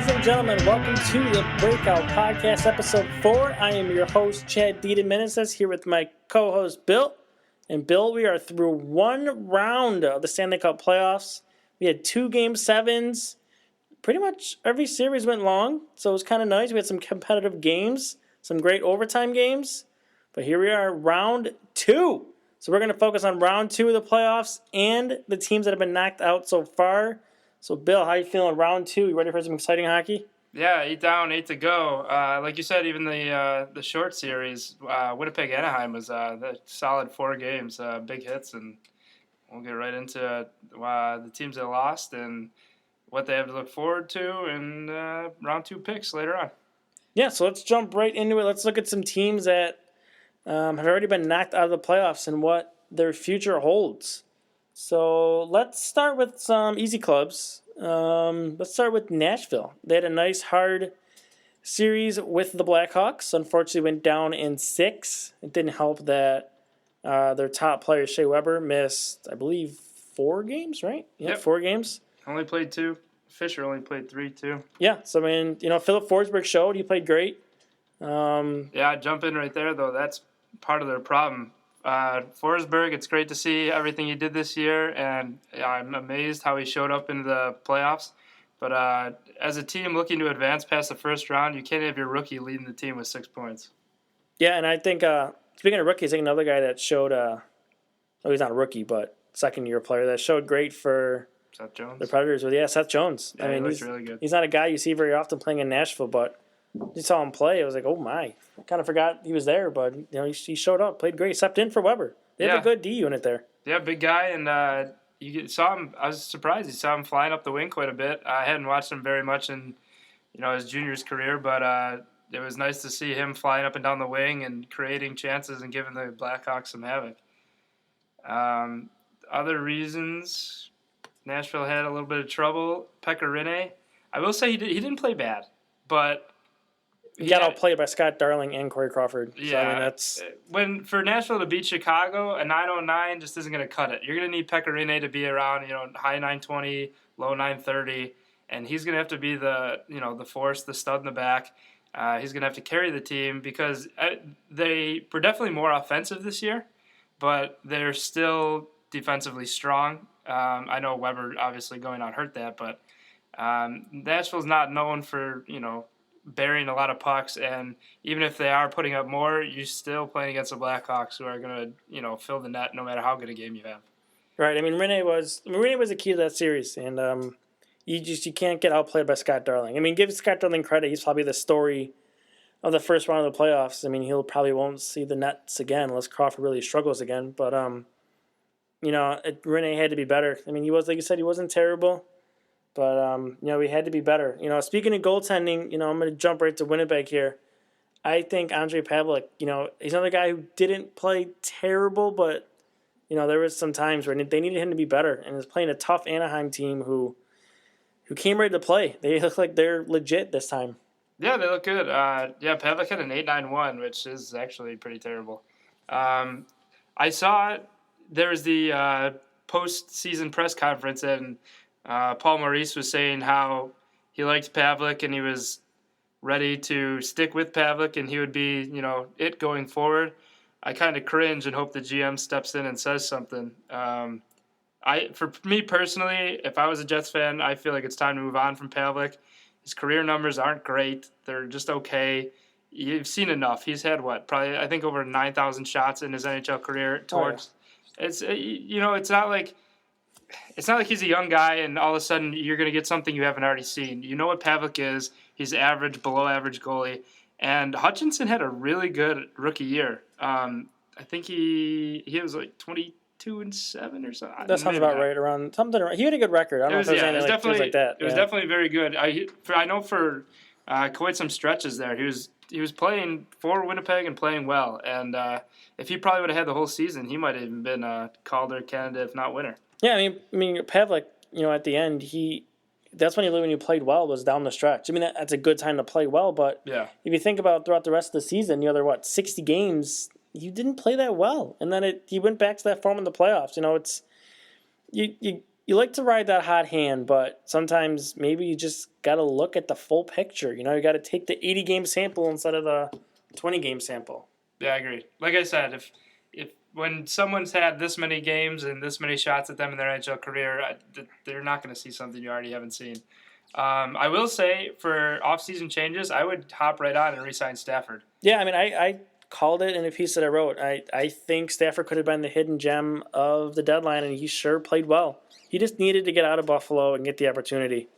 Ladies and gentlemen, welcome to the Breakout Podcast, Episode 4. I am your host, Chad Diedemeneses, here with my co-host, Bill. And Bill, we are through one round of the Stanley Cup playoffs. We had 2 Game 7s. Pretty much every series went long, so it was kind of nice. We had some competitive games, some great overtime games. But here we are, round 2. So we're going to focus on round 2 of the playoffs and the teams that have been knocked out so far. So, Bill, how you feeling round 2? You ready for some exciting hockey? Yeah, 8 down, 8 to go. Like you said, even the short series, Winnipeg-Anaheim was the solid 4 games, big hits, and we'll get right into the teams that lost and what they have to look forward to and round 2 picks later on. Yeah, so let's jump right into it. Let's look at some teams that have already been knocked out of the playoffs and what their future holds. So let's start with some easy clubs. Let's start with Nashville. They had a nice, hard series with the Blackhawks. Unfortunately, went down in 6. It didn't help that their top player, Shea Weber, missed, I believe, 4 games, right? Yep. 4 games. Only played 2. Fisher only played 3, too. Yeah, so, I mean, Philip Forsberg showed. He played great. Yeah, jump in right there, though. That's part of their problem. Forsberg, it's great to see everything he did this year, and I'm amazed how he showed up in the playoffs. But as a team looking to advance past the first round, you can't have your rookie leading the team with 6 points. Yeah, and I think, speaking of rookies, I think another guy that showed, he's not a rookie, but second-year player that showed great for Seth Jones. The Predators. Seth Jones. Yeah, he looks really good. He's not a guy you see very often playing in Nashville, but you saw him play. I was like, oh my! I kind of forgot he was there, but he showed up, played great, stepped in for Weber. They have a good D unit there. Yeah, big guy, and saw him. I was surprised you saw him flying up the wing quite a bit. I hadn't watched him very much in his juniors career, but it was nice to see him flying up and down the wing and creating chances and giving the Blackhawks some havoc. Other reasons, Nashville had a little bit of trouble. Pekka Rinne, I will say he didn't play bad, but he got outplayed by Scott Darling and Corey Crawford. Yeah, so, for Nashville to beat Chicago, a 909 just isn't going to cut it. You're going to need Pekka Rinne to be around, high 920, low 930, and he's going to have to be the force, the stud in the back. He's going to have to carry the team because they were definitely more offensive this year, but they're still defensively strong. I know Weber obviously going on hurt that, but Nashville's not known for, burying a lot of pucks, and even if they are putting up more, you're still playing against the Blackhawks who are going to, fill the net no matter how good a game you have. Right. I mean, Rinne was the key to that series, and you can't get outplayed by Scott Darling. I mean, give Scott Darling credit. He's probably the story of the first round of the playoffs. I mean, he'll probably won't see the nets again unless Crawford really struggles again. But Rinne had to be better. I mean, he was, like you said, he wasn't terrible. But, we had to be better. Speaking of goaltending, I'm going to jump right to Winnipeg here. I think Andrei Pavlik, he's another guy who didn't play terrible, but, there was some times where they needed him to be better. And he's playing a tough Anaheim team who came ready to play. They look like they're legit this time. Yeah, they look good. Pavlik had an 8.91, which is actually pretty terrible. I saw there was the post-season press conference, and Paul Maurice was saying how he liked Pavlik and he was ready to stick with Pavlik and he would be, it going forward. I kind of cringe and hope the GM steps in and says something. For me personally, if I was a Jets fan, I feel like it's time to move on from Pavlik. His career numbers aren't great. They're just okay. You've seen enough. He's had probably I think over 9,000 shots in his NHL career. It's It's not like he's a young guy and all of a sudden you're going to get something you haven't already seen. You know what Pavlik is. He's average, below average goalie. And Hutchinson had a really good rookie year. I think he was like 22-7 or something. That sounds about right. Around something. He had a good record. I don't know if there's anything like that. It was definitely very good. I know for quite some stretches there, he was playing for Winnipeg and playing well. And if he probably would have had the whole season, he might have even been a Calder candidate, if not winner. Yeah, I mean, Pavlik, at the end, that's when he played well, was down the stretch. I mean, that's a good time to play well, but if you think about throughout the rest of the season, the other 60 games, you didn't play that well, and then he went back to that form in the playoffs. you like to ride that hot hand, but sometimes maybe you just got to look at the full picture. You got to take the 80-game sample instead of the 20-game sample. Yeah, I agree. Like I said, if when someone's had this many games and this many shots at them in their NHL career, they're not going to see something you already haven't seen. I will say, for off-season changes, I would hop right on and re-sign Stafford. Yeah, I mean, I called it in a piece that I wrote. I think Stafford could have been the hidden gem of the deadline, and he sure played well. He just needed to get out of Buffalo and get the opportunity.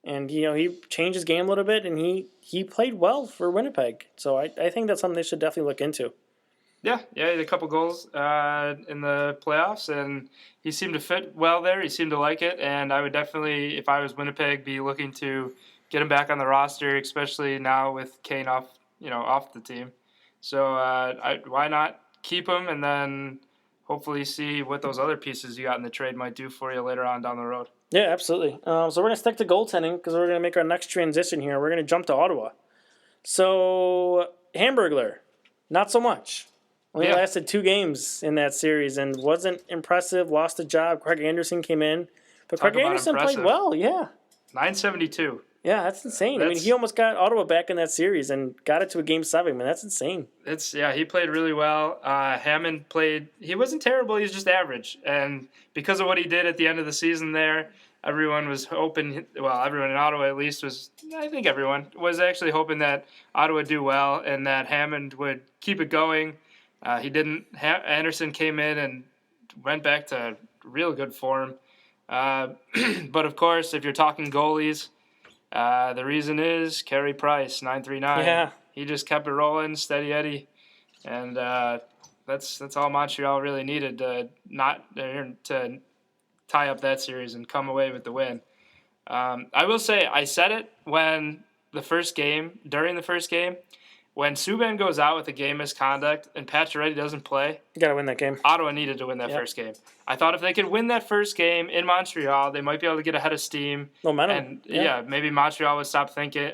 And, he changed his game a little bit, and he played well for Winnipeg. So I think that's something they should definitely look into. Yeah, he had a couple goals in the playoffs, and he seemed to fit well there. He seemed to like it, and I would definitely, if I was Winnipeg, be looking to get him back on the roster, especially now with Kane off the team. So why not keep him and then hopefully see what those other pieces you got in the trade might do for you later on down the road. Yeah, absolutely. So we're going to stick to goaltending because we're going to make our next transition here. We're going to jump to Ottawa. So Hamburglar, not so much. Only lasted 2 games in that series and wasn't impressive. Lost the job. Craig Anderson came in. But Craig Anderson played well, yeah. 972. Yeah, that's insane. I mean, he almost got Ottawa back in that series and got it to a Game 7. Man, that's insane. He played really well. Hammond played. He wasn't terrible. He was just average. And because of what he did at the end of the season there, everyone was hoping. Well, everyone in Ottawa at least was. I think everyone was actually hoping that Ottawa would do well and that Hammond would keep it going. He didn't. Anderson came in and went back to real good form. But of course, if you're talking goalies. The reason is Carey Price, 939. Yeah. He just kept it rolling, steady Eddie, and that's all Montreal really needed to tie up that series and come away with the win. I will say I said it during the first game, when Subban goes out with a game misconduct and Pacioretty doesn't play. You got to win that game. Ottawa needed to win that first game. I thought if they could win that first game in Montreal, they might be able to get ahead of steam. Momentum. And maybe Montreal would start thinking,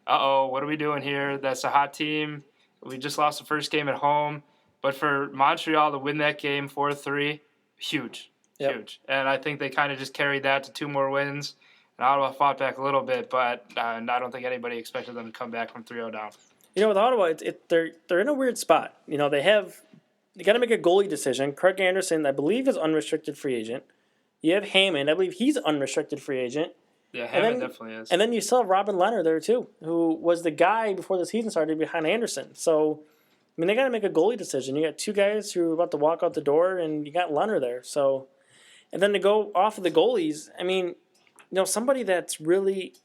uh-oh, what are we doing here? That's a hot team. We just lost the first game at home. But for Montreal to win that game 4-3, huge. And I think they kind of just carried that to 2 more wins. And Ottawa fought back a little bit, but I don't think anybody expected them to come back from 3-0 down. With Ottawa, they're in a weird spot. They got to make a goalie decision. Craig Anderson, I believe, is unrestricted free agent. You have Hammond, I believe he's unrestricted free agent. Yeah, Hammond definitely is. And then you still have Robin Leonard there too, who was the guy before the season started behind Anderson. So, I mean, they got to make a goalie decision. You got 2 guys who are about to walk out the door, and you got Leonard there. So, and then to go off of the goalies, I mean. Somebody that's really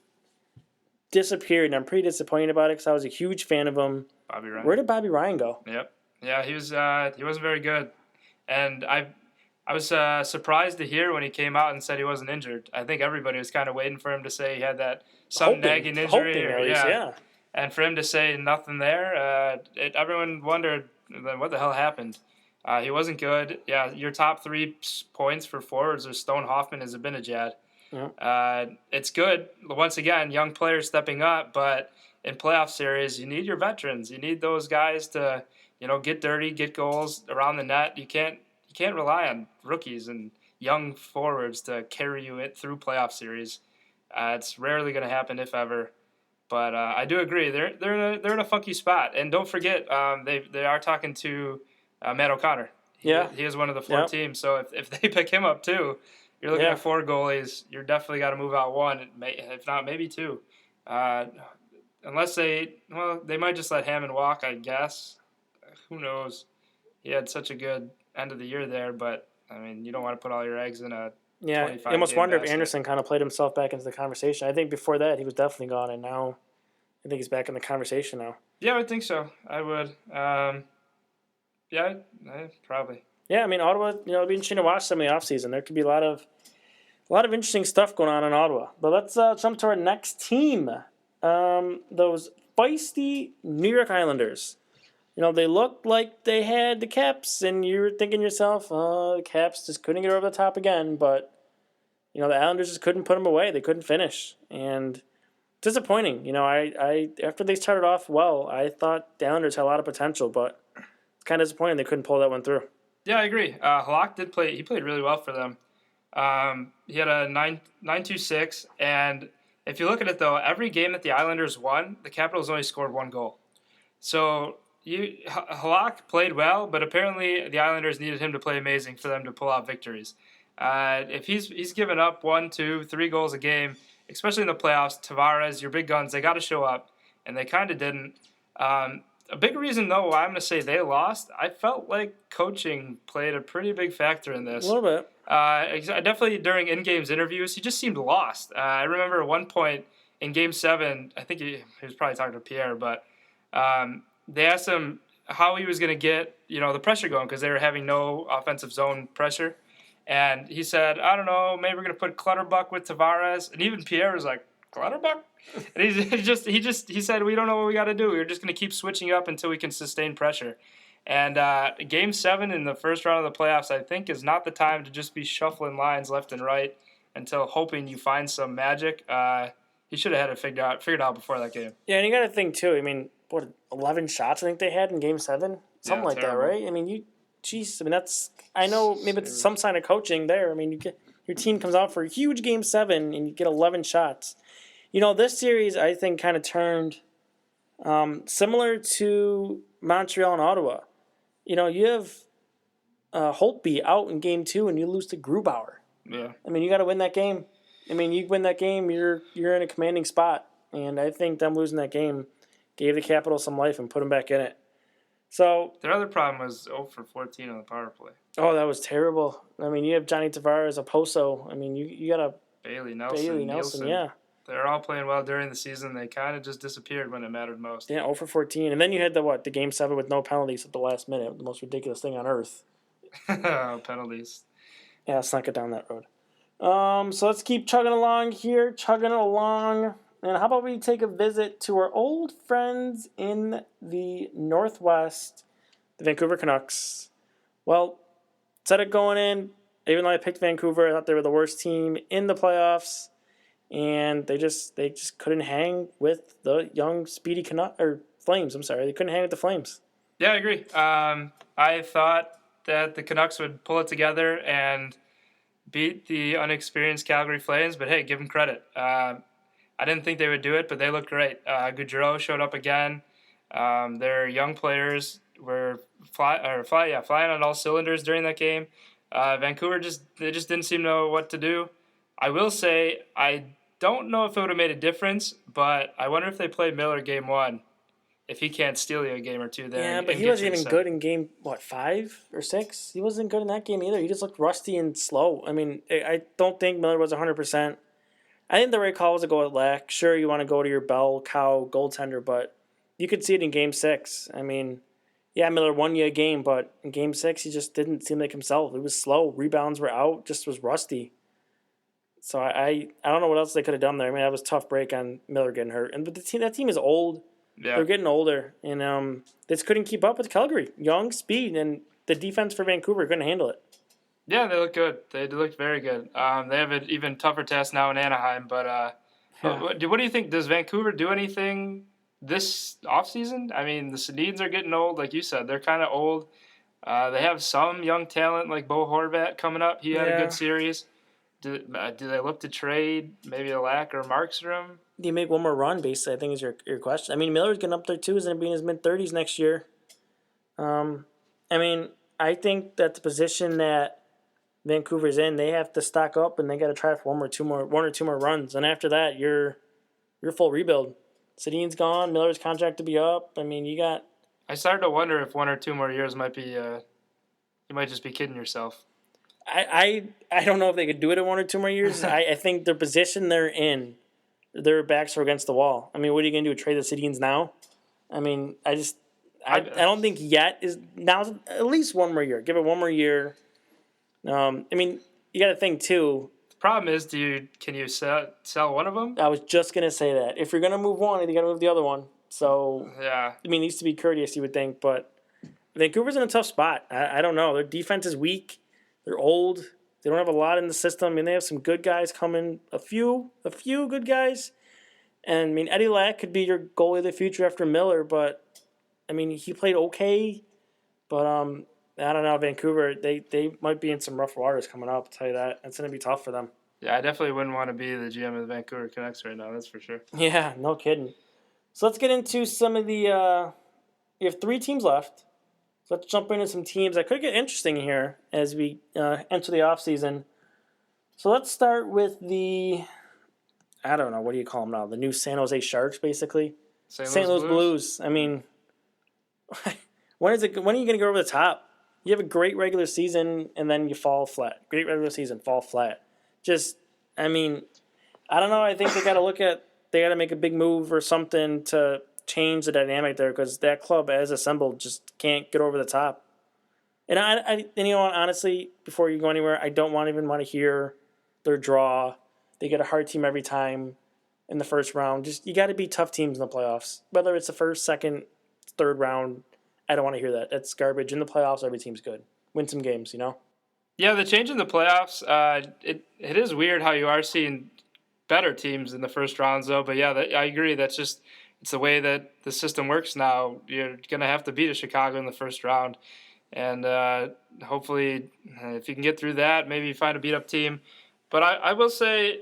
disappeared, and I'm pretty disappointed about it because I was a huge fan of him. Bobby Ryan. Where did Bobby Ryan go? Yep. Yeah, he wasn't very good. And I was surprised to hear when he came out and said he wasn't injured. I think everybody was kind of waiting for him to say he had that nagging injury. And for him to say nothing there, everyone wondered what the hell happened. He wasn't good. Yeah, your top 3 points for forwards are Stone, Hoffman, and Zibanejad. Yeah. It's good. Once again, young players stepping up, but in playoff series, you need your veterans. You need those guys to, get dirty, get goals around the net. You can't rely on rookies and young forwards to carry you through playoff series. It's rarely going to happen, if ever. But I do agree they're in a funky spot. And don't forget, they are talking to Matt O'Connor. He is one of the 4 teams. So if they pick him up too. You're looking at 4 goalies. You're definitely got to move out 1, if not maybe 2. Unless they might just let Hammond walk, I guess. Who knows? He had such a good end of the year there, but I mean, you don't want to put all your eggs in a 25 you almost wonder basket. if Anderson kind of played himself back into the conversation. I think before that he was definitely gone, and now I think he's back in the conversation now. Yeah, I think so. I would. Probably. Yeah, I mean, Ottawa, it'll be interesting to watch some of the offseason. There could be a lot of interesting stuff going on in Ottawa. But let's jump to our next team. Those feisty New York Islanders. They looked like they had the Caps, and you were thinking to yourself, the Caps just couldn't get over the top again. But, the Islanders just couldn't put them away. They couldn't finish. And disappointing. I after they started off well, I thought the Islanders had a lot of potential, but it's kind of disappointing they couldn't pull that one through. Yeah, I agree. Halak did play. He played really well for them. He had a 9.26, and if you look at it though, every game that the Islanders won, the Capitals only scored 1 goal. So Halak played well, but apparently the Islanders needed him to play amazing for them to pull out victories. If he's given up 1, 2, 3 goals a game, especially in the playoffs, Tavares, your big guns, they got to show up, and they kind of didn't. A big reason, though, why I'm going to say they lost, I felt like coaching played a pretty big factor in this. A little bit. Definitely during in-games interviews, he just seemed lost. I remember at one point in Game 7, I think he was probably talking to Pierre, but they asked him how he was going to get the pressure going because they were having no offensive zone pressure. And he said, I don't know, maybe we're going to put Clutterbuck with Tavares. And even Pierre was like, Clutterbuck? And he said, we don't know what we got to do. We're just going to keep switching up until we can sustain pressure. And Game 7 in the first round of the playoffs, I think, is not the time to just be shuffling lines left and right until hoping you find some magic. He should have had it figured out before that game. Yeah, and you got to think, too, 11 shots I think they had in Game 7? Something like terrible. That, right? I know maybe it's some sign of coaching there. Your team comes out for a huge Game 7 and you get 11 shots. This series I think kind of turned similar to Montreal and Ottawa. You have Holtby out in Game 2 and you lose to Grubauer. Yeah. You got to win that game. You win that game, you're in a commanding spot. And I think them losing that game gave the Capitals some life and put them back in it. So their other problem was 0 for 14 on the power play. Oh, that was terrible. You have Johnny Tavares, Oposo. You got a Bailey Nelson. Yeah. They're all playing well during the season. They kind of just disappeared when it mattered most. Yeah, 0 for 14. And then you had the Game 7 with no penalties at the last minute. The most ridiculous thing on earth. Penalties. Yeah, let's not get down that road. So let's keep chugging along here. And how about we take a visit to our old friends in the Northwest, the Vancouver Canucks. Well, said it going in, even though I picked Vancouver, I thought they were the worst team in the playoffs. And they just couldn't hang with the young, speedy Flames. I'm sorry, they couldn't hang with the Flames. Yeah, I agree. I thought that the Canucks would pull it together and beat the unexperienced Calgary Flames, but hey, give them credit. I didn't think they would do it, but they looked great. Gaudreau showed up again. Their young players were flying on all cylinders during that game. Vancouver just didn't seem to know what to do. I will say I don't know if it would have made a difference, but I wonder if they played Miller Game 1. If he can't steal you a game or two, then yeah, but he wasn't even good in Game 5 or 6. He wasn't good in that game either. He just looked rusty and slow. I don't think Miller was 100%. I think the right call was to go with Lack. Sure, you want to go to your bell cow goaltender, but you could see it in Game 6. Miller won you a game, but in Game 6, he just didn't seem like himself. He was slow. Rebounds were out. Just was rusty. So I don't know what else they could have done there. That was a tough break on Miller getting hurt. But that team is old. Yeah. They're getting older. And they just couldn't keep up with Calgary. Young, speed, and the defense for Vancouver couldn't handle it. Yeah, they look good. They looked very good. They have an even tougher test now in Anaheim. But what do you think? Does Vancouver do anything this offseason? The Sedins are getting old, like you said. They're kind of old. They have some young talent like Bo Horvat coming up. He had a good series. Do they look to trade maybe a Lack or Markstrom? Do you make one more run, basically, I think is your question. Miller's getting up there, too. He's going to be in his mid-30s next year. I think that the position that Vancouver's in, they have to stock up, and they got to try for one or two more runs. And after that, you're full rebuild. Sedin's gone. Miller's contract to be up. You got... I started to wonder if 1 or 2 more years might be... you might just be kidding yourself. I don't know if they could do it in 1 or 2 more years. I think the position they're in, their backs are against the wall. What are you going to do, trade the Sedins now? I don't think yet is now at least 1 more year. Give it 1 more year. You got to think too. The problem is, can you sell one of them? I was just going to say that. If you're going to move one, you got to move the other one. So yeah, it needs to be courteous, you would think, but Vancouver's in a tough spot. I don't know. Their defense is weak. They're old. They don't have a lot in the system. They have some good guys coming. A few good guys. And Eddie Lack could be your goalie of the future after Miller, but he played okay. But I don't know, Vancouver, they might be in some rough waters coming up, I'll tell you that. It's going to be tough for them. Yeah, I definitely wouldn't want to be the GM of the Vancouver Canucks right now, that's for sure. Yeah, no kidding. So let's get into some of the we have 3 teams left. So let's jump into some teams that could get interesting here as we enter the offseason. So let's start with I don't know, what do you call them now? The new San Jose Sharks, basically. St. Louis Blues. I mean, when are you going to go over the top? You have a great regular season, and then you fall flat. Great regular season, fall flat. Just, I mean, I don't know. I think they got to make a big move or something to change the dynamic there, because that club, as assembled, just can't get over the top. And and you know what, honestly, before you go anywhere, I don't even want to hear their draw. They get a hard team every time in the first round. Just, you got to beat tough teams in the playoffs. Whether it's the first, second, third round, I don't want to hear that. That's garbage. In the playoffs, every team's good. Win some games, you know? Yeah, the change in the playoffs, it is weird how you are seeing better teams in the first rounds, though. But yeah, I agree. It's the way that the system works now. You're going to have to beat a Chicago in the first round. And hopefully, if you can get through that, maybe you find a beat-up team. But I will say,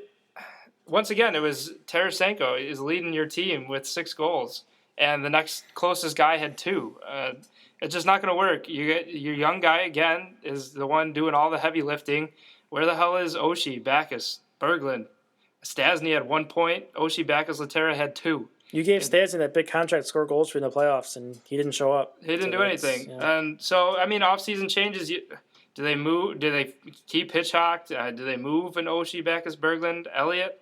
once again, it was Tarasenko is leading your team with 6 goals. And the next closest guy had 2. It's just not going to work. Your young guy, again, is the one doing all the heavy lifting. Where the hell is Oshie, Backes, Berglund? Stastny had 1 point. Oshie, Backes, Laterra had 2. You gave Stastny that big contract to score goals for in the playoffs, and he didn't show up. He didn't do anything. Yeah. And so, I mean, off-season changes, do they move? Do they keep Hitchcock? Do they move an Oshie, Backes, Berglund, Elliott?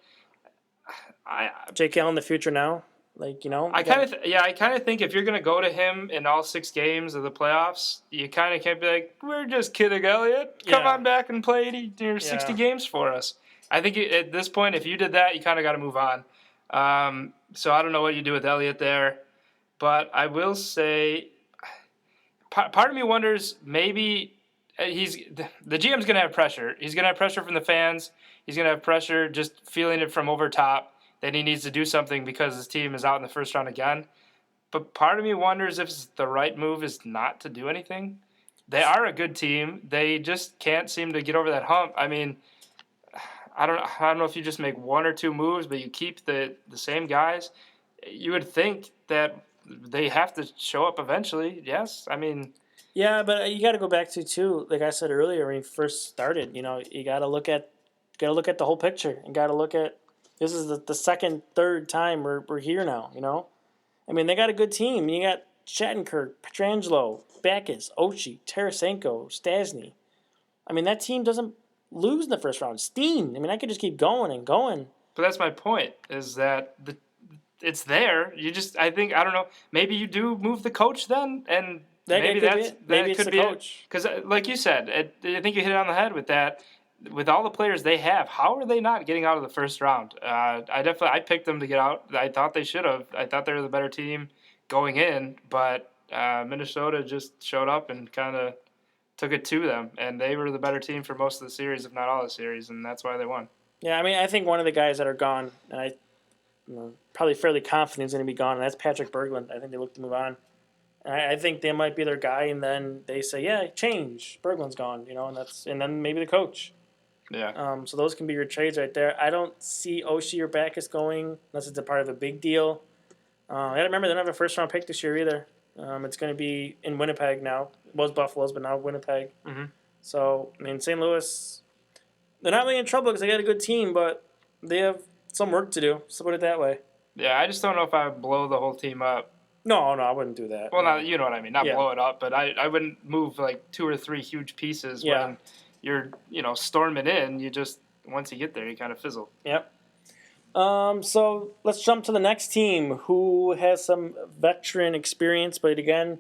Jake Allen, the future now? Like, you know? I kind of think if you're going to go to him in all 6 games of the playoffs, you kind of can't be like, we're just kidding, Elliott. Come on back and play 60 games for us. I think at this point, if you did that, you kind of got to move on. So I don't know what you do with Elliott there. But I will say, part of me wonders, maybe the GM's going to have pressure. He's going to have pressure from the fans. He's going to have pressure just feeling it from over top that he needs to do something because his team is out in the first round again. But part of me wonders if the right move is not to do anything. They are a good team. They just can't seem to get over that hump. I mean, I don't know if you just make 1 or 2 moves, but you keep the same guys. You would think that they have to show up eventually. Yes, I mean. Yeah, but you got to go back to too. Like I said earlier, when you first started, you know, you got to look at the whole picture and got to look at. This is the second, third time we're here now, you know? I mean, they got a good team. You got Shattenkirk, Pietrangelo, Backes, Oshie, Tarasenko, Stastny. I mean, that team doesn't lose in the first round. Steen. I mean, I could just keep going and going. But that's my point, is that it's there. I don't know, maybe you do move the coach then, and maybe it's the coach. Because like you said, I think you hit it on the head with that. With all the players they have, how are they not getting out of the first round? I picked them to get out. I thought they should have. I thought they were the better team going in, but Minnesota just showed up and kind of took it to them, and they were the better team for most of the series, if not all the series, and that's why they won. Yeah, I mean, I think one of the guys that are gone, and probably fairly confident is going to be gone, and that's Patrick Berglund. I think they look to move on. I think they might be their guy, and then they say, yeah, change. Berglund's gone, you know, and then maybe the coach. Yeah. So those can be your trades right there. I don't see Oshie or Backes going unless it's a part of a big deal. I gotta remember they don't have a first-round pick this year either. It's going to be in Winnipeg now. It was Buffalo's, but now Winnipeg. Mm-hmm. So, I mean, St. Louis, they're not really in trouble because they got a good team, but they have some work to do. So put it that way. Yeah, I just don't know if I would blow the whole team up. No, I wouldn't do that. Well, you know what I mean. Not blow it up, but I wouldn't move like 2 or 3 huge pieces when you're, storming in. You just, once you get there, you kind of fizzle. Yep. So let's jump to the next team who has some veteran experience, but again,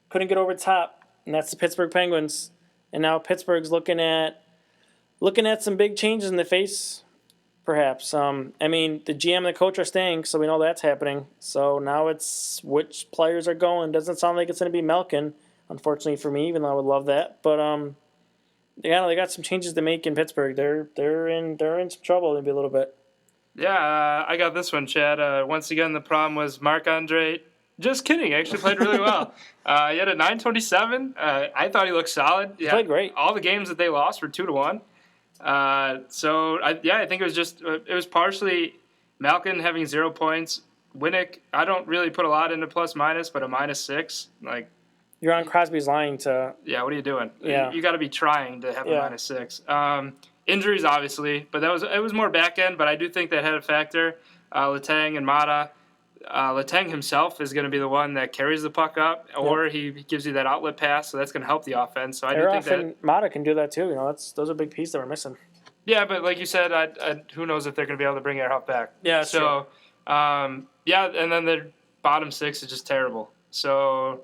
couldn't get over the top, and that's the Pittsburgh Penguins. And now Pittsburgh's looking at some big changes in the face, perhaps. I mean, the GM and the coach are staying, so we know that's happening. So now it's which players are going. Doesn't sound like it's going to be Malkin, unfortunately for me, even though I would love that. But they got some changes to make in Pittsburgh. They're in some trouble maybe a little bit. Yeah, I got this one, Chad. Once again, the problem was Marc-Andre Just kidding. Actually played really well. He had a 927. I thought he looked solid. He played great. All the games that they lost were 2-1. I think it was partially Malkin having 0 points. Winnick, I don't really put a lot into plus minus, but a -6. Like, you're on Crosby's line to. Yeah, what are you doing? Yeah. You got to be trying to have a -6. Injuries, obviously, but it was more back end. But I do think that had a factor. Letang and Mata. Letang himself is going to be the one that carries the puck up, or he gives you that outlet pass, so that's going to help the offense. So I do think that Mata can do that too. You know, those are big pieces that we're missing. Yeah, but like you said, who knows if they're going to be able to bring Earhart back? Yeah, so and then the bottom 6 is just terrible. So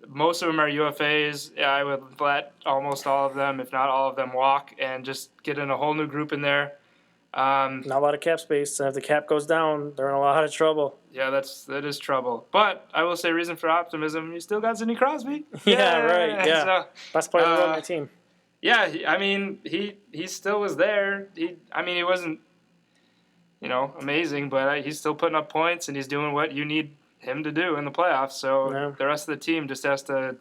most of them are UFAs. Yeah, I would let almost all of them, if not all of them, walk and just get in a whole new group in there. Not a lot of cap space, and if the cap goes down, they're in a lot of trouble. Yeah, that is trouble. But I will say, reason for optimism: you still got Sidney Crosby. Yeah, right. Yeah, so, best player on the team. Yeah, he still was there. He wasn't, amazing, but he's still putting up points and he's doing what you need him to do in the playoffs. So the rest of the team just has to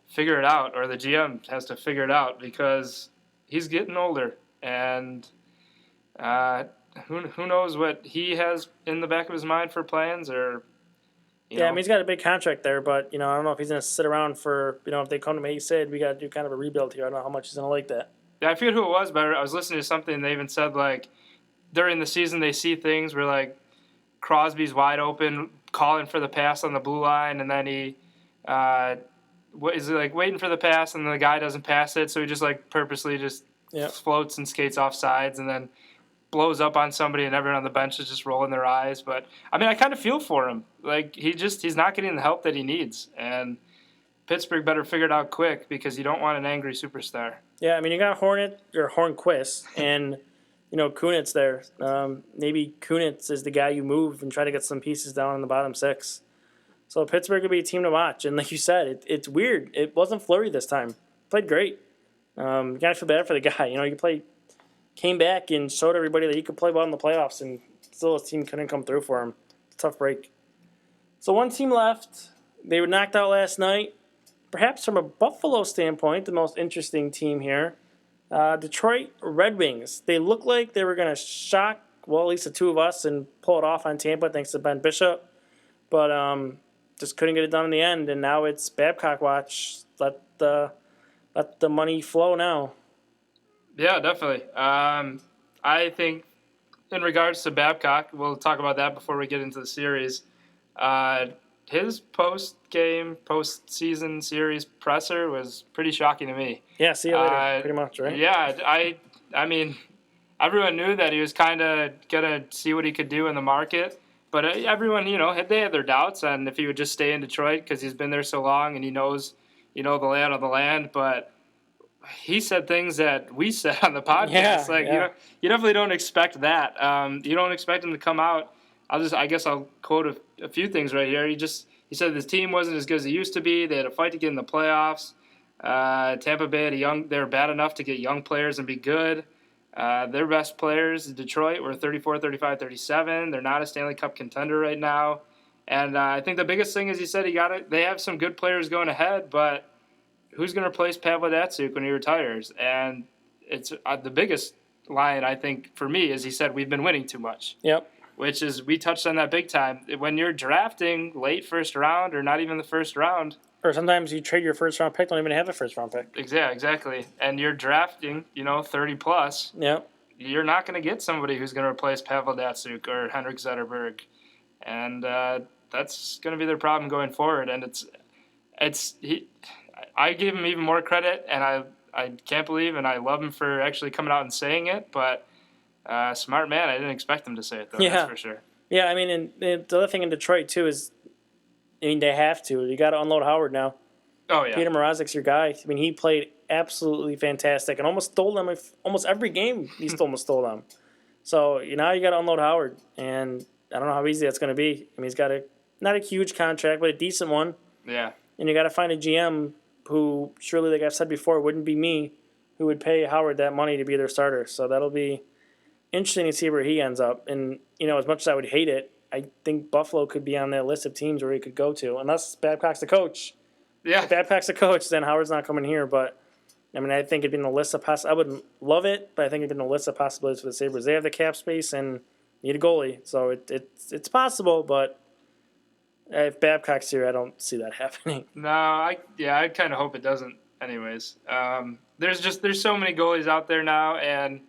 figure it out, or the GM has to figure it out because he's getting older and. Who knows what he has in the back of his mind for plans or. I mean, he's got a big contract there, but I don't know if he's going to sit around for if they come to me. He said we got to do kind of a rebuild here. I don't know how much he's going to like that. Yeah, I forget who it was, but I was listening to something. And they even said like during the season they see things where like Crosby's wide open, calling for the pass on the blue line, and then he waiting for the pass, and the guy doesn't pass it, so he just like purposely just floats and skates off sides, and then blows up on somebody, and everyone on the bench is just rolling their eyes. But I mean, I kind of feel for him. Like he's not getting the help that he needs, and Pittsburgh better figure it out quick because you don't want an angry superstar. Yeah, I mean, you got Hornquist, and Kunitz there. Maybe Kunitz is the guy you move and try to get some pieces down in the bottom 6. So Pittsburgh could be a team to watch, and like you said, it's weird. It wasn't Fleury this time. Played great. You gotta feel bad for the guy. Came back and showed everybody that he could play well in the playoffs, and still his team couldn't come through for him. Tough break. So one team left. They were knocked out last night. Perhaps from a Buffalo standpoint, the most interesting team here. Detroit Red Wings. They looked like they were going to shock, well, at least the two of us, and pull it off on Tampa thanks to Ben Bishop. But just couldn't get it done in the end, and now it's Babcock watch. Let the money flow now. Yeah, definitely. I think in regards to Babcock, we'll talk about that before we get into the series. His post-season series presser was pretty shocking to me. Yeah, see you later, pretty much, right? Yeah, I mean, everyone knew that he was kind of going to see what he could do in the market. But everyone, they had their doubts on if he would just stay in Detroit because he's been there so long and he knows, the lay of the land. But he said things that we said on the podcast. You definitely don't expect that. You don't expect him to come out. I guess I'll quote a few things right here. He said this team wasn't as good as it used to be. They had a fight to get in the playoffs. Tampa Bay they're bad enough to get young players and be good. Their best players, Detroit, were 34, 35, 37. They're not a Stanley Cup contender right now. And I think the biggest thing is he said they have some good players going ahead, but who's going to replace Pavel Datsyuk when he retires? And it's the biggest line, I think, for me, is he said we've been winning too much. Yep. Which is, we touched on that big time. When you're drafting late first round or not even the first round. Or sometimes you trade your first round pick, don't even have a first round pick. Exactly. And you're drafting, 30 plus. Yep. You're not going to get somebody who's going to replace Pavel Datsyuk or Henrik Zetterberg. And that's going to be their problem going forward. And I give him even more credit, and I can't believe, and I love him for actually coming out and saying it, but smart man. I didn't expect him to say it, though, that's for sure. Yeah, I mean, and the other thing in Detroit, too, is, they have to. You got to unload Howard now. Oh, yeah. Peter Mrazek's your guy. I mean, he played absolutely fantastic and almost stole them. Almost every game, he almost stole them. So, now you got to unload Howard, and I don't know how easy that's going to be. I mean, he's got not a huge contract, but a decent one. Yeah. And you got to find a GM who, surely, like I've said before, wouldn't be me, who would pay Howard that money to be their starter. So that'll be interesting to see where he ends up. And, as much as I would hate it, I think Buffalo could be on that list of teams where he could go to, unless Babcock's the coach. Yeah. If Babcock's the coach, then Howard's not coming here. But I mean, I think it'd be in the list of I wouldn't love it, but I think it'd be in the list of possibilities for the Sabres. They have the cap space and need a goalie, so it's possible. But if Babcock's here, I don't see that happening. No, I kind of hope it doesn't. Anyways, there's so many goalies out there now, and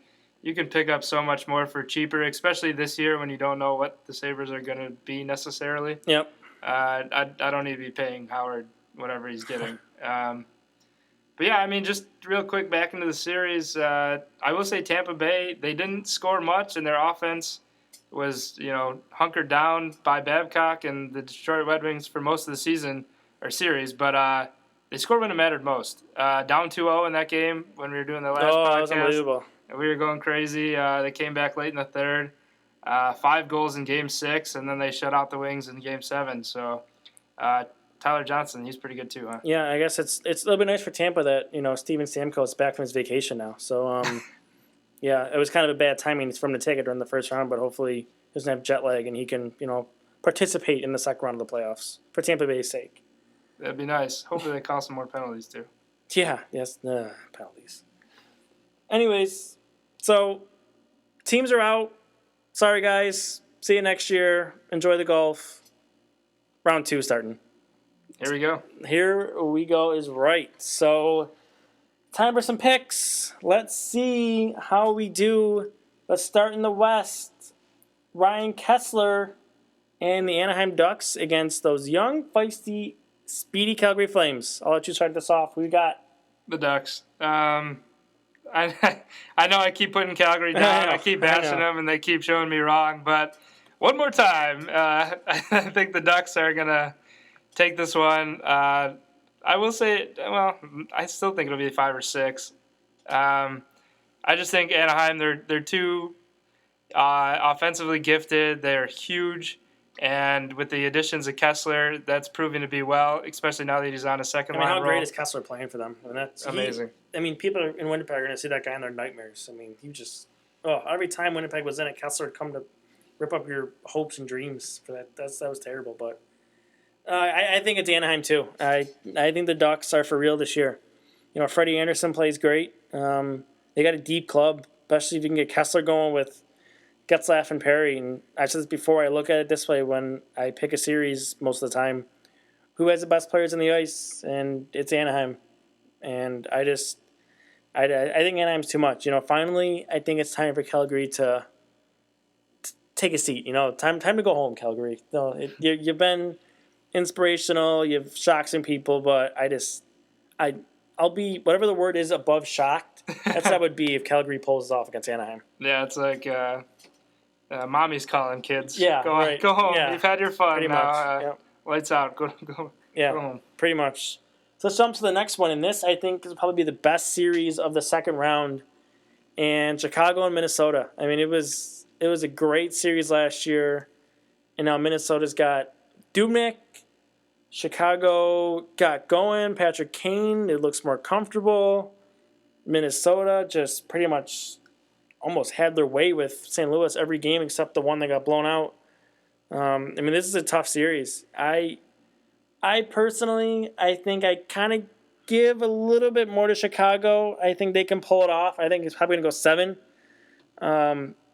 you can pick up so much more for cheaper, especially this year when you don't know what the Sabres are going to be necessarily. Yep. I don't need to be paying Howard whatever he's getting. But yeah, I mean, just real quick back into the series, I will say Tampa Bay, they didn't score much, and their offense was, hunkered down by Babcock and the Detroit Red Wings for most of the season or series, but they scored when it mattered most. Down 2-0 in that game when we were doing the last podcast. That was unbelievable. And we were going crazy. They came back late in the third. 5 goals in Game 6, and then they shut out the Wings in Game 7. So Tyler Johnson, he's pretty good too, huh? Yeah, I guess it's a little bit nice for Tampa that, Steven Stamkos is back from his vacation now. So, yeah, it was kind of a bad timing for him to take it during the first round, but hopefully he doesn't have jet lag and he can, participate in the second round of the playoffs for Tampa Bay's sake. That'd be nice. Hopefully they call some more penalties too. Yeah, yes, penalties. Anyways, so teams are out. Sorry, guys. See you next year. Enjoy the golf. Round 2 starting. Here we go. Here we go is right. So, time for some picks. Let's see how we do. Let's start in the West. Ryan Kessler and the Anaheim Ducks against those young, feisty, speedy Calgary Flames. I'll let you start this off. Who you got? The Ducks. I know I keep putting Calgary down. I keep bashing them, and they keep showing me wrong. But one more time, I think the Ducks are going to take this one. I will say, I still think it'll be 5 or 6. I just think Anaheim, they're too offensively gifted. They're huge. And with the additions of Kessler, that's proving to be well, especially now that he's on a second line how role. great is Kessler playing for them? I mean, that's amazing. People in Winnipeg are going to see that guy in their nightmares. I mean, every time Winnipeg was in it, Kessler would come to rip up your hopes and dreams for that. That was terrible. But I think it's Anaheim too. I think the Ducks are for real this year. Freddie Anderson plays great. They got a deep club, especially if you can get Kessler going with Getzlaf and Perry. And I said this before, I look at it this way when I pick a series most of the time. Who has the best players on the ice? And it's Anaheim. And I think Anaheim's too much. Finally, I think it's time for Calgary to take a seat. Time to go home, Calgary. You've been inspirational. You've shocked some people, but I'll be, whatever the word is, above shocked. That's what I would be if Calgary pulls it off against Anaheim. Yeah, it's like mommy's calling kids. Yeah, go right. Go home. Yeah. You've had your fun. Pretty now. much. Yep. Lights out. Go home. Pretty much. So let's jump to the next one. And this, I think, is probably the best series of the second round. And Chicago and Minnesota. I mean, it was a great series last year. And now Minnesota's got Dubnyk. Chicago got going. Patrick Kane, it looks more comfortable. Minnesota just pretty much almost had their way with St. Louis every game except the one that got blown out. This is a tough series. I personally, I think I kind of give a little bit more to Chicago. I think they can pull it off. I think it's probably going to go 7.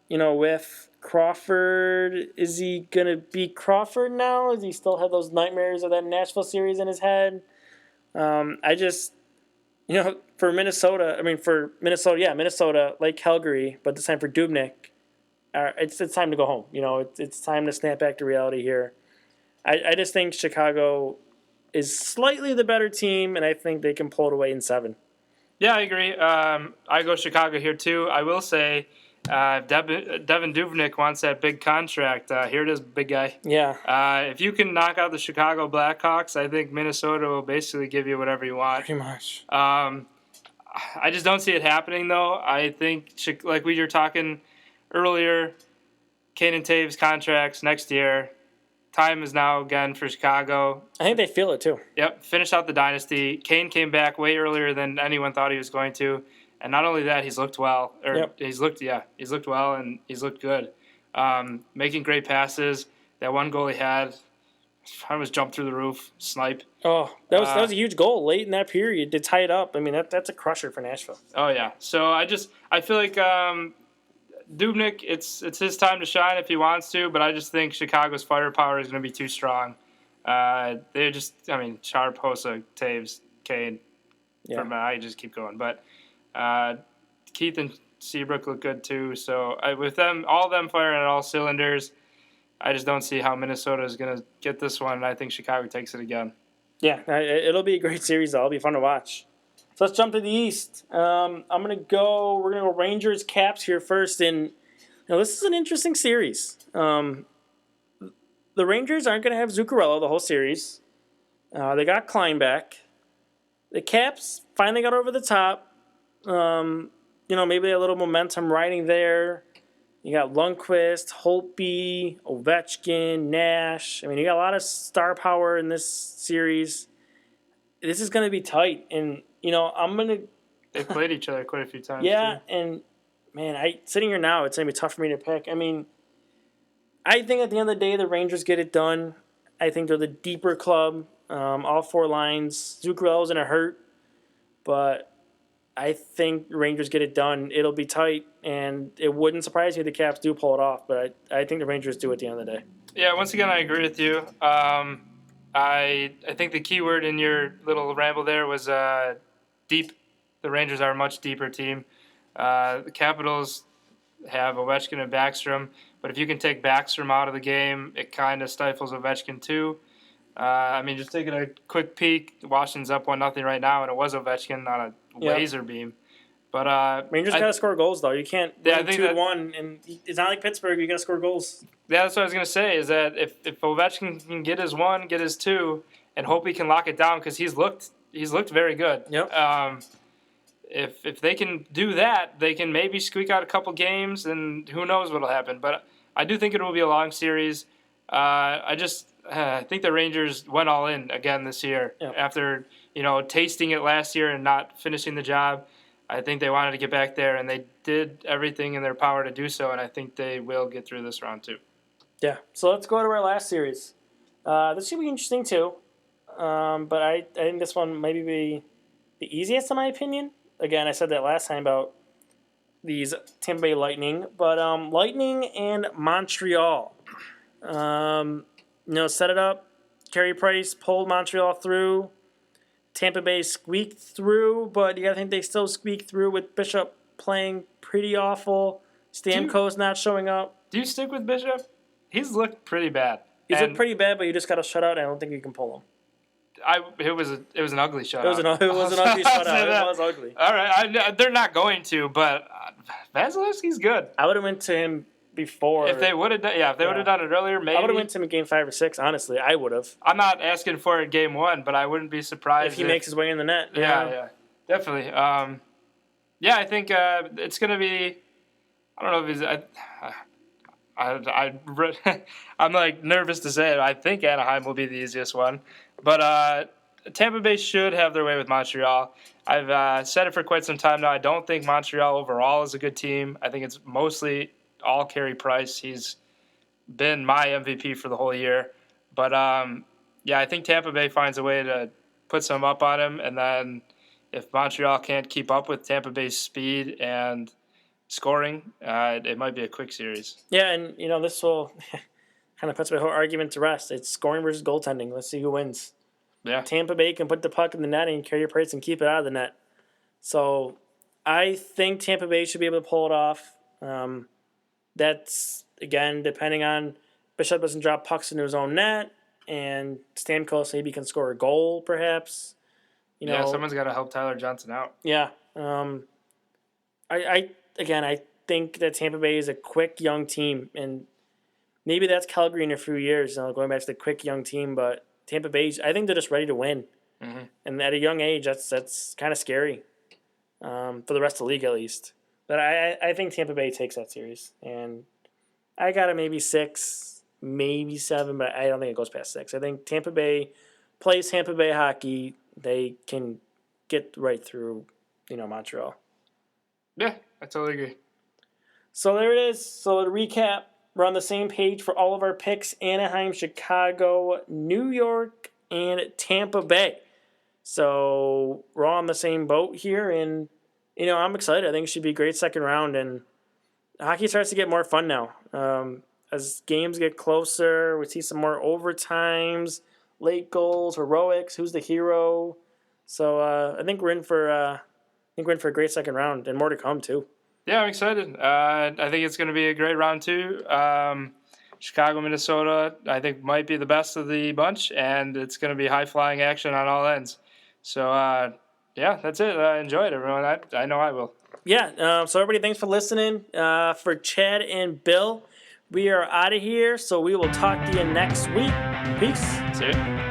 With Crawford, is he going to be Crawford now? Does he still have those nightmares of that Nashville series in his head? For Minnesota, Minnesota, like Calgary, but this time for Dubnyk, it's time to go home. It's time to snap back to reality here. I just think Chicago is slightly the better team, and I think they can pull it away in 7. Yeah, I agree. I go Chicago here too. I will say, Devin Dubnyk wants that big contract. Here it is, big guy. Yeah. If you can knock out the Chicago Blackhawks, I think Minnesota will basically give you whatever you want. Pretty much. I just don't see it happening, though. I think, like we were talking earlier, Kane and Taves contracts next year. Time is now again for Chicago. I think they feel it, too. Yep, finished out the dynasty. Kane came back way earlier than anyone thought he was going to. And not only that, he's looked well. He's looked well, and he's looked good. Making great passes. That one goal he had, I was jumped through the roof, snipe. Oh, that was a huge goal late in that period to tie it up. I mean, that's a crusher for Nashville. Oh yeah. So I feel like Dubnyk, it's his time to shine if he wants to, but I just think Chicago's firepower is going to be too strong. Sharp, Hossa, Taves, Kane. Yeah. I just keep going, but Keith and Seabrook look good too. So with them, all of them firing at all cylinders, I just don't see how Minnesota is going to get this one, and I think Chicago takes it again. Yeah, it'll be a great series, though. It'll be fun to watch. So let's jump to the East. We're going to go Rangers, Caps here first. And this is an interesting series. The Rangers aren't going to have Zuccarello the whole series. They got Klein back. The Caps finally got over the top. Maybe a little momentum riding there. You got Lundqvist, Holtby, Ovechkin, Nash. I mean, you got a lot of star power in this series. This is going to be tight. And, I'm going to... They played each other quite a few times, Yeah, too. and, man, sitting here now, it's going to be tough for me to pick. I mean, I think at the end of the day, the Rangers get it done. I think they're the deeper club. All four lines. Zuccarello's going to hurt. But I think the Rangers get it done. It'll be tight, and it wouldn't surprise me if the Caps do pull it off, but I think the Rangers do at the end of the day. Yeah, once again, I agree with you. I think the key word in your little ramble there was deep. The Rangers are a much deeper team. The Capitals have Ovechkin and Backstrom, but if you can take Backstrom out of the game, it kind of stifles Ovechkin too. Just taking a quick peek, Washington's up 1-0 right now, and it was Ovechkin on a laser beam. But Rangers got to score goals, though. You can't win 2-1, and it's not like Pittsburgh. You got to score goals. Yeah, that's what I was going to say, is that if Ovechkin can get his one, get his two, and hope he can lock it down, because he's looked very good. Yep. If they can do that, they can maybe squeak out a couple games, and who knows what will happen. But I do think it will be a long series. I think the Rangers went all in again this year after tasting it last year and not finishing the job. I think they wanted to get back there, and they did everything in their power to do so, and I think they will get through this round too. Yeah, so let's go to our last series. This should be interesting too, but I think this one maybe be the easiest in my opinion. Again, I said that last time about these Tampa Bay Lightning, but Lightning and Montreal. Set it up. Carey Price pulled Montreal through. Tampa Bay squeaked through, but you got to think they still squeaked through with Bishop playing pretty awful. Stamkos not showing up. Do you stick with Bishop? He's looked pretty bad. He's looked pretty bad, but you just got to shut out. I don't think you can pull him. It was an ugly shutout. It was an ugly shutout. It was ugly. All right, they're not going to, but Vasilevsky's good. I would have went to him before. If they would have done, done it earlier, maybe. I would have went to him in Game 5 or 6. Honestly, I would have. I'm not asking for it Game 1, but I wouldn't be surprised if he makes his way in the net. Yeah, definitely. I think it's gonna be. I don't know if he's. I'm like nervous to say it. I think Anaheim will be the easiest one, but Tampa Bay should have their way with Montreal. I've said it for quite some time now. I don't think Montreal overall is a good team. I think it's mostly all Carey Price. He's been my MVP for the whole year, but I think Tampa Bay finds a way to put some up on him, and then if Montreal can't keep up with Tampa Bay's speed and scoring, it might be a quick series. Yeah, and this will kind of puts my whole argument to rest. It's scoring versus goaltending. Let's see who wins. Yeah, Tampa Bay can put the puck in the net and Carey Price and keep it out of the net. So I think Tampa Bay should be able to pull it off. That's again depending on Bishop doesn't drop pucks into his own net, and Stamkos maybe can score a goal, perhaps. Someone's got to help Tyler Johnson out. Yeah. I think that Tampa Bay is a quick, young team, and maybe that's Calgary in a few years, going back to the quick, young team, but Tampa Bay, I think they're just ready to win. Mm-hmm. And at a young age, that's kind of scary for the rest of the league, at least. But I think Tampa Bay takes that series, and I got it maybe 6, maybe 7, but I don't think it goes past 6. I think Tampa Bay plays Tampa Bay hockey. They can get right through, Montreal. Yeah, I totally agree. So there it is. So to recap, We're on the same page for all of our picks: Anaheim, Chicago, New York, and Tampa Bay. So we're all on the same boat here, and I'm excited. I think it should be a great second round, and hockey starts to get more fun now. As games get closer, we see some more overtimes, late goals, heroics. Who's the hero? So I think we're in for a great second round, and more to come too. Yeah, I'm excited. I think it's going to be a great round 2. Chicago, Minnesota, I think might be the best of the bunch, and it's going to be high-flying action on all ends. So, yeah, that's it. Enjoy it, everyone. I know I will. Yeah, so everybody, thanks for listening. For Chad and Bill, we are out of here, so we will talk to you next week. Peace. See you.